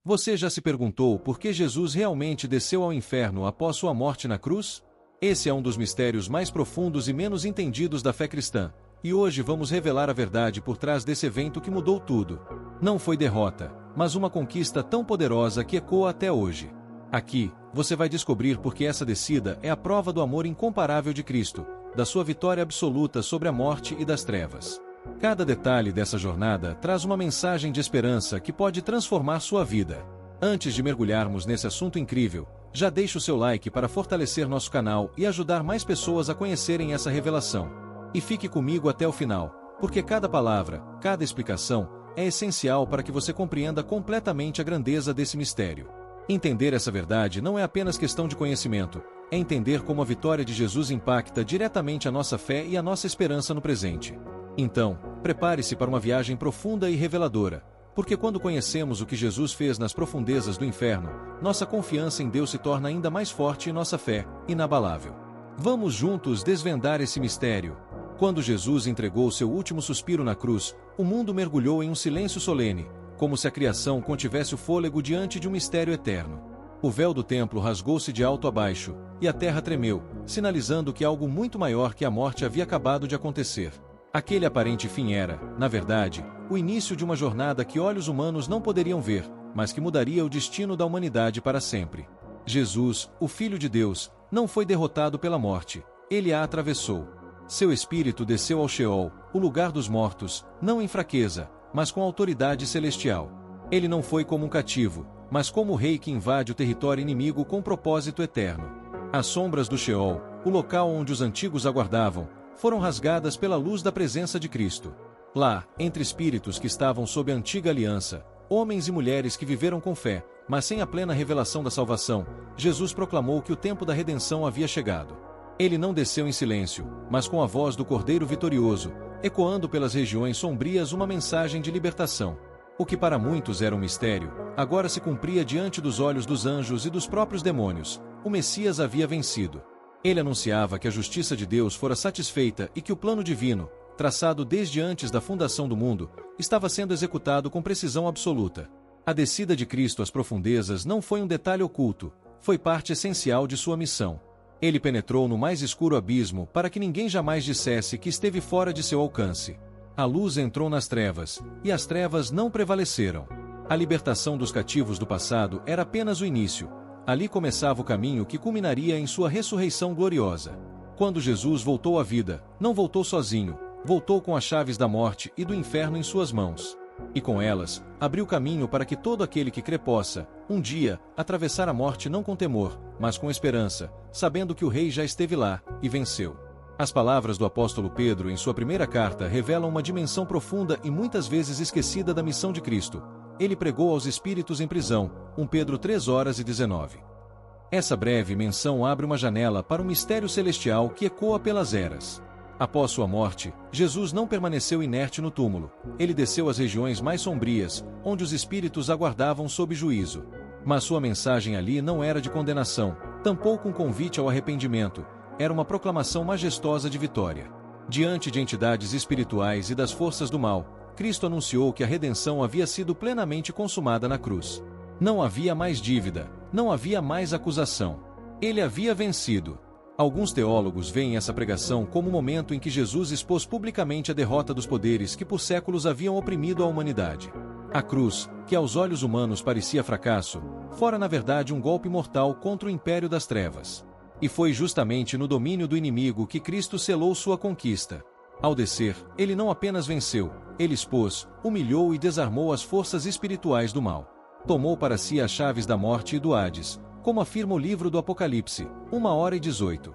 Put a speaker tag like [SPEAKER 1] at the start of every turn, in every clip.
[SPEAKER 1] Você já se perguntou por que Jesus realmente desceu ao inferno após sua morte na cruz? Esse é um dos mistérios mais profundos e menos entendidos da fé cristã, e hoje vamos revelar a verdade por trás desse evento que mudou tudo. Não foi derrota, mas uma conquista tão poderosa que ecoa até hoje. Aqui, você vai descobrir por que essa descida é a prova do amor incomparável de Cristo, da sua vitória absoluta sobre a morte e das trevas. Cada detalhe dessa jornada traz uma mensagem de esperança que pode transformar sua vida. Antes de mergulharmos nesse assunto incrível, já deixe o seu like para fortalecer nosso canal e ajudar mais pessoas a conhecerem essa revelação. E fique comigo até o final, porque cada palavra, cada explicação, é essencial para que você compreenda completamente a grandeza desse mistério. Entender essa verdade não é apenas questão de conhecimento, é entender como a vitória de Jesus impacta diretamente a nossa fé e a nossa esperança no presente. Então, prepare-se para uma viagem profunda e reveladora, porque quando conhecemos o que Jesus fez nas profundezas do inferno, nossa confiança em Deus se torna ainda mais forte e nossa fé, inabalável. Vamos juntos desvendar esse mistério. Quando Jesus entregou seu último suspiro na cruz, o mundo mergulhou em um silêncio solene, como se a criação contivesse o fôlego diante de um mistério eterno. O véu do templo rasgou-se de alto a baixo, e a terra tremeu, sinalizando que algo muito maior que a morte havia acabado de acontecer. Aquele aparente fim era, na verdade, o início de uma jornada que olhos humanos não poderiam ver, mas que mudaria o destino da humanidade para sempre. Jesus, o Filho de Deus, não foi derrotado pela morte, ele a atravessou. Seu espírito desceu ao Sheol, o lugar dos mortos, não em fraqueza, mas com autoridade celestial. Ele não foi como um cativo, mas como o rei que invade o território inimigo com propósito eterno. As sombras do Sheol, o local onde os antigos aguardavam, foram rasgadas pela luz da presença de Cristo. Lá, entre espíritos que estavam sob a antiga aliança, homens e mulheres que viveram com fé, mas sem a plena revelação da salvação, Jesus proclamou que o tempo da redenção havia chegado. Ele não desceu em silêncio, mas com a voz do Cordeiro vitorioso, ecoando pelas regiões sombrias uma mensagem de libertação. O que para muitos era um mistério, agora se cumpria diante dos olhos dos anjos e dos próprios demônios. O Messias havia vencido. Ele anunciava que a justiça de Deus fora satisfeita e que o plano divino, traçado desde antes da fundação do mundo, estava sendo executado com precisão absoluta. A descida de Cristo às profundezas não foi um detalhe oculto, foi parte essencial de sua missão. Ele penetrou no mais escuro abismo para que ninguém jamais dissesse que esteve fora de seu alcance. A luz entrou nas trevas, e as trevas não prevaleceram. A libertação dos cativos do passado era apenas o início. Ali começava o caminho que culminaria em sua ressurreição gloriosa. Quando Jesus voltou à vida, não voltou sozinho, voltou com as chaves da morte e do inferno em suas mãos. E com elas, abriu caminho para que todo aquele que crê possa, um dia, atravessar a morte não com temor, mas com esperança, sabendo que o Rei já esteve lá, e venceu. As palavras do apóstolo Pedro em sua primeira carta revelam uma dimensão profunda e muitas vezes esquecida da missão de Cristo. Ele pregou aos espíritos em prisão, 1 Pedro 3:19. Essa breve menção abre uma janela para um mistério celestial que ecoa pelas eras. Após sua morte, Jesus não permaneceu inerte no túmulo. Ele desceu às regiões mais sombrias, onde os espíritos aguardavam sob juízo. Mas sua mensagem ali não era de condenação, tampouco um convite ao arrependimento. Era uma proclamação majestosa de vitória. Diante de entidades espirituais e das forças do mal, Cristo anunciou que a redenção havia sido plenamente consumada na cruz. Não havia mais dívida, não havia mais acusação. Ele havia vencido. Alguns teólogos veem essa pregação como o momento em que Jesus expôs publicamente a derrota dos poderes que por séculos haviam oprimido a humanidade. A cruz, que aos olhos humanos parecia fracasso, fora na verdade um golpe mortal contra o império das trevas. E foi justamente no domínio do inimigo que Cristo selou sua conquista. Ao descer, ele não apenas venceu, ele expôs, humilhou e desarmou as forças espirituais do mal. Tomou para si as chaves da morte e do Hades, como afirma o livro do Apocalipse, 1:18.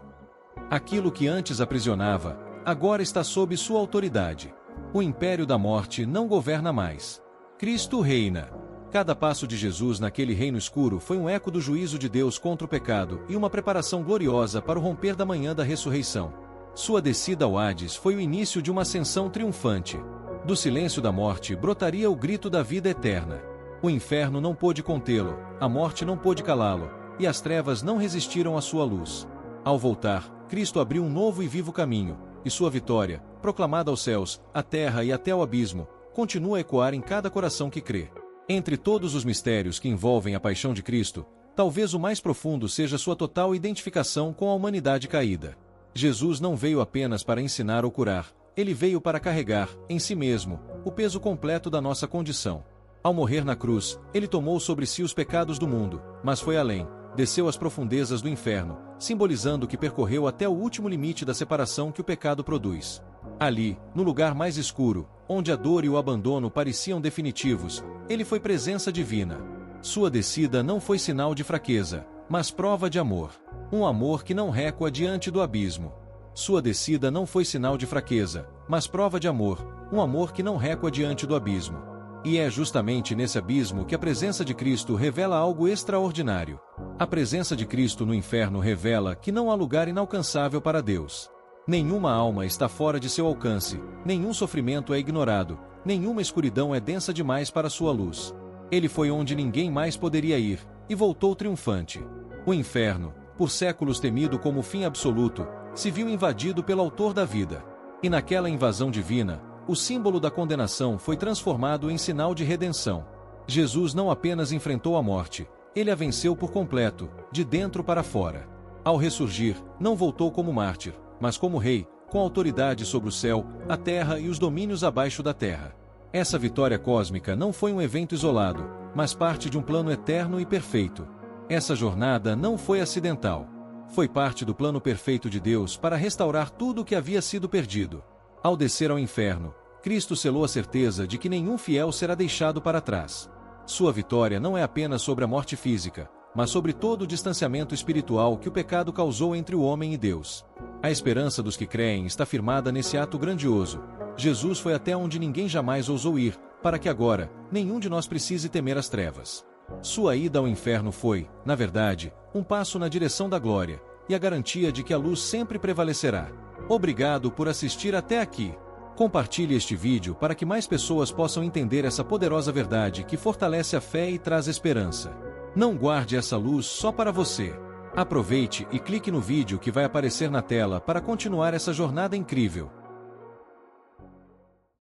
[SPEAKER 1] Aquilo que antes aprisionava, agora está sob sua autoridade. O império da morte não governa mais. Cristo reina. Cada passo de Jesus naquele reino escuro foi um eco do juízo de Deus contra o pecado e uma preparação gloriosa para o romper da manhã da ressurreição. Sua descida ao Hades foi o início de uma ascensão triunfante. Do silêncio da morte brotaria o grito da vida eterna. O inferno não pôde contê-lo, a morte não pôde calá-lo, e as trevas não resistiram à sua luz. Ao voltar, Cristo abriu um novo e vivo caminho, e sua vitória, proclamada aos céus, à terra e até ao abismo, continua a ecoar em cada coração que crê. Entre todos os mistérios que envolvem a paixão de Cristo, talvez o mais profundo seja sua total identificação com a humanidade caída. Jesus não veio apenas para ensinar ou curar, ele veio para carregar, em si mesmo, o peso completo da nossa condição. Ao morrer na cruz, ele tomou sobre si os pecados do mundo, mas foi além, desceu às profundezas do inferno, simbolizando que percorreu até o último limite da separação que o pecado produz. Ali, no lugar mais escuro, onde a dor e o abandono pareciam definitivos, ele foi presença divina. Sua descida não foi sinal de fraqueza, mas prova de amor. Um amor que não recua diante do abismo. Sua descida não foi sinal de fraqueza, mas prova de amor, um amor que não recua diante do abismo. E é justamente nesse abismo que a presença de Cristo revela algo extraordinário. A presença de Cristo no inferno revela que não há lugar inalcançável para Deus. Nenhuma alma está fora de seu alcance, nenhum sofrimento é ignorado, nenhuma escuridão é densa demais para sua luz. Ele foi onde ninguém mais poderia ir, e voltou triunfante. O inferno, por séculos temido como o fim absoluto, se viu invadido pelo Autor da vida. E naquela invasão divina, o símbolo da condenação foi transformado em sinal de redenção. Jesus não apenas enfrentou a morte, ele a venceu por completo, de dentro para fora. Ao ressurgir, não voltou como mártir, mas como rei, com autoridade sobre o céu, a terra e os domínios abaixo da terra. Essa vitória cósmica não foi um evento isolado, mas parte de um plano eterno e perfeito. Essa jornada não foi acidental. Foi parte do plano perfeito de Deus para restaurar tudo o que havia sido perdido. Ao descer ao inferno, Cristo selou a certeza de que nenhum fiel será deixado para trás. Sua vitória não é apenas sobre a morte física, mas sobre todo o distanciamento espiritual que o pecado causou entre o homem e Deus. A esperança dos que creem está firmada nesse ato grandioso. Jesus foi até onde ninguém jamais ousou ir, para que agora, nenhum de nós precise temer as trevas. Sua ida ao inferno foi, na verdade, um passo na direção da glória, e a garantia de que a luz sempre prevalecerá. Obrigado por assistir até aqui. Compartilhe este vídeo para que mais pessoas possam entender essa poderosa verdade que fortalece a fé e traz esperança. Não guarde essa luz só para você. Aproveite e clique no vídeo que vai aparecer na tela para continuar essa jornada incrível.